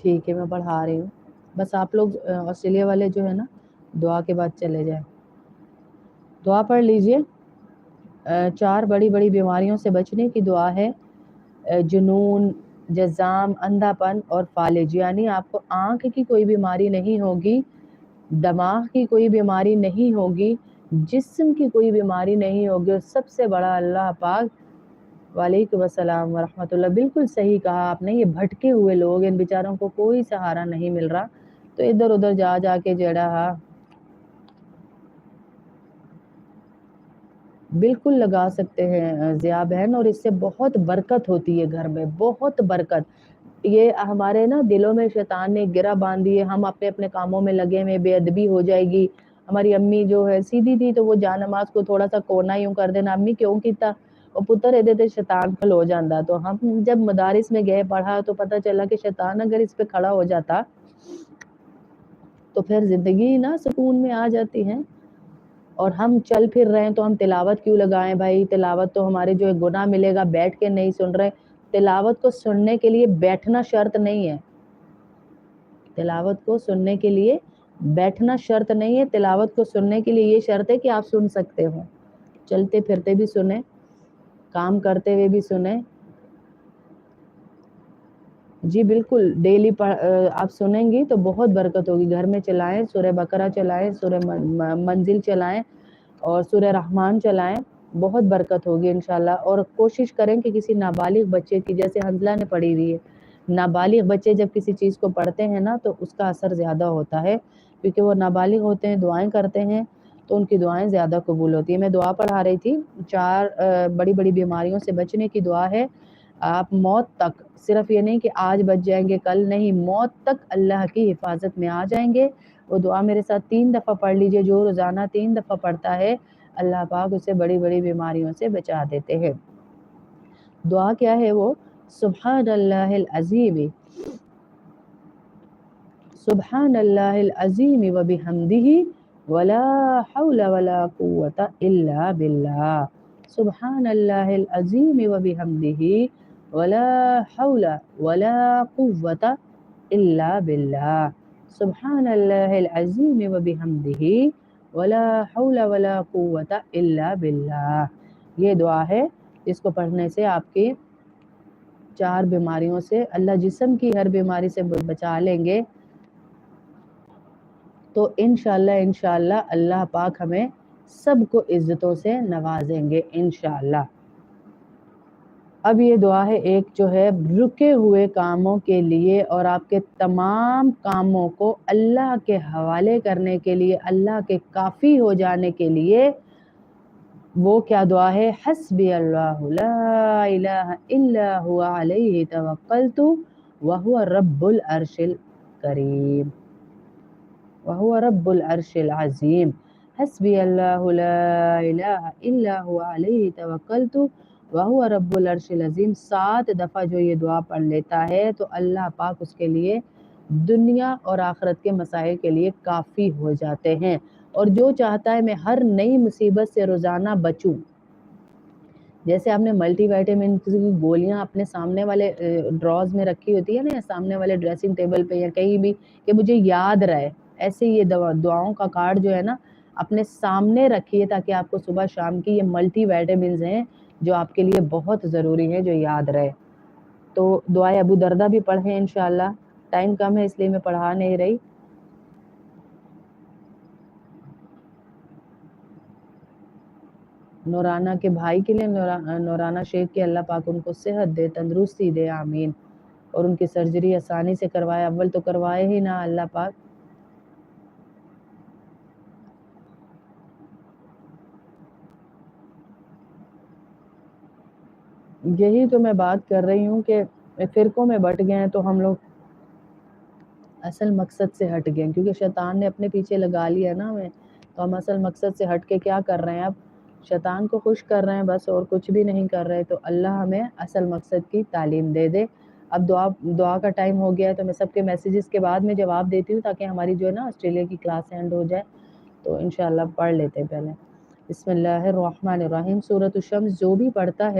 ٹھیک ہے میں پڑھا رہی ہوں، بس آپ لوگ آسٹریلیا والے جو ہے نا دعا کے بعد چلے جائیں. دعا پڑھ لیجئے. 4 بڑی بڑی بیماریوں سے بچنے کی دعا ہے. جنون، جزام، اندھا پن اور فالج، یعنی آپ کو آنکھ کی کوئی بیماری نہیں ہوگی، دماغ کی کوئی بیماری نہیں ہوگی، جسم کی کوئی بیماری نہیں ہوگی، اور سب سے بڑا اللہ پاک. وعلیکم السلام ورحمۃ اللہ. بالکل صحیح کہا آپ نے. یہ بھٹکے ہوئے لوگ، ان بیچاروں کو کوئی سہارا نہیں مل رہا، تو ادھر ادھر جا جا کے جڑا بالکل لگا سکتے ہیں ضیاء بہن، اور اس سے بہت برکت ہوتی ہے گھر میں، بہت برکت. یہ ہمارے نا دلوں میں شیطان نے گرہ باندھی ہے، ہم اپنے اپنے کاموں میں لگے ہوئے، بے ادبی ہو جائے گی. ہماری امی جو ہے سیدھی تھی تو وہ جا نماز کو تھوڑا سا کونا یوں کر دینا، امی کیوں کیتا اور پتر ادھے تے شیطان کھل ہو جاندہ. تو ہم جب مدارس میں گئے پڑھا تو پتہ چلا کہ شیطان اگر اس پہ کھڑا ہو جاتا تو پھر زندگی نا سکون میں آ جاتی ہے. اور ہم چل پھر رہے ہیں تو ہم تلاوت کیوں لگائیں بھائی؟ تلاوت تو ہمارے جو گناہ ملے گا، بیٹھ کے نہیں سن رہے. تلاوت کو سننے کے لیے بیٹھنا شرط نہیں ہے، تلاوت کو سننے کے لیے بیٹھنا شرط نہیں ہے. تلاوت کو سننے کے لیے یہ شرط ہے کہ آپ سن سکتے ہو، چلتے پھرتے بھی سنیں، کام کرتے ہوئے بھی سنیں. جی بالکل، ڈیلی آپ سنیں گی تو بہت برکت ہوگی. گھر میں چلائیں، سورہ بقرہ چلائیں، سورہ منزل چلائیں اور سورہ رحمان چلائیں، بہت برکت ہوگی انشاءاللہ. اور کوشش کریں کہ کسی نابالغ بچے کی، جیسے حنزلہ نے پڑھی ہوئی ہے، نابالغ بچے جب کسی چیز کو پڑھتے ہیں نا تو اس کا اثر زیادہ ہوتا ہے، کیونکہ وہ نابالغ ہوتے ہیں، دعائیں کرتے ہیں تو ان کی دعائیں زیادہ قبول ہوتی ہیں. میں دعا پڑھا رہی تھی. 4 بڑی بڑی بیماریوں سے بچنے کی دعا ہے. آپ موت تک، صرف یہ نہیں کہ آج بچ جائیں گے کل نہیں، موت تک اللہ کی حفاظت میں آ جائیں گے. وہ دعا میرے ساتھ 3 دفعہ پڑھ لیجئے. جو روزانہ 3 دفعہ پڑھتا ہے اللہ پاک اسے بڑی بڑی بیماریوں سے بچا دیتے ہیں. دعا کیا ہے وہ؟ سبحان اللہ العظیم، سبحان اللہ العظیم و بحمدہ ولا حول ولا قوة الا باللہ. سبحان اللہ العظیم و بحمدہ ولا حول ولا قوة الا باللہ. سبحان اللہ العظیم و بحمدہ ولا حول ولا قوة الا باللہ. یہ دعا ہے جس کو پڑھنے سے آپ کی 4 بیماریوں سے اللہ جسم کی ہر بیماری سے بچا لیں گے. تو انشاءاللہ اللہ پاک ہمیں سب کو عزتوں سے نوازیں گے انشاءاللہ. اب یہ دعا ہے ایک جو ہے رکے ہوئے کاموں کے لیے، اور آپ کے تمام کاموں کو اللہ کے حوالے کرنے کے لیے، اللہ کے کافی ہو جانے کے لیے. وہ کیا دعا ہے؟ حسبی اللہ لا الہ الا هو علیہ توکلت وہو رب العرش الکریم وہو رب العرش العظیم. حسبی اللہ لا الہ الا هو علیہ توکلت وہو رب العرش العظیم. 7 دفعہ جو یہ دعا پڑھ لیتا ہے تو اللہ پاک اس کے لیے دنیا اور آخرت کے مسائل کے لیے کافی ہو جاتے ہیں. اور جو چاہتا ہے میں ہر نئی مصیبت سے روزانہ بچوں، جیسے آپ نے ملٹی وائٹامن کی گولیاں اپنے سامنے والے ڈراز میں رکھی ہوتی ہے نا، یا سامنے والے ڈریسنگ ٹیبل پہ یا کہیں بھی، کہ مجھے یاد رہے، ایسے یہ دعاؤں کا کارڈ جو ہے نا اپنے سامنے رکھیے تاکہ آپ کو صبح شام کی یہ ملٹی وائٹامنز ہیں جو آپ کے لیے بہت ضروری ہے، جو یاد رہے. تو دعائے ابو دردہ بھی پڑھیں انشاءاللہ. ٹائم کم ہے اس لیے میں پڑھا نہیں رہی. نورانہ کے بھائی کے لیے، نورانہ شیخ کے اللہ پاک ان کو صحت دے، تندرستی دے، آمین. اور ان کی سرجری آسانی سے کروائے، اول تو کروائے ہی نہ اللہ پاک. یہی تو میں بات کر رہی ہوں کہ فرقوں میں بٹ گئے ہیں تو ہم لوگ اصل مقصد سے ہٹ گئے ہیں، کیونکہ شیطان نے اپنے پیچھے لگا لیا نا ہمیں، تو ہم اصل مقصد سے ہٹ کے کیا کر رہے ہیں؟ اب شیطان کو خوش کر رہے ہیں بس، اور کچھ بھی نہیں کر رہے. تو اللہ ہمیں اصل مقصد کی تعلیم دے دے. اب دعا کا ٹائم ہو گیا ہے تو میں سب کے میسیجز کے بعد میں جواب دیتی ہوں تاکہ ہماری جو ہے نا آسٹریلیا کی کلاس اینڈ ہو جائے. تو انشاءاللہ پڑھ لیتے ہیں پہلے. بسم اللہ الرحمن الرحیم. سورۃ الشمس جو بھی پڑھتا ہے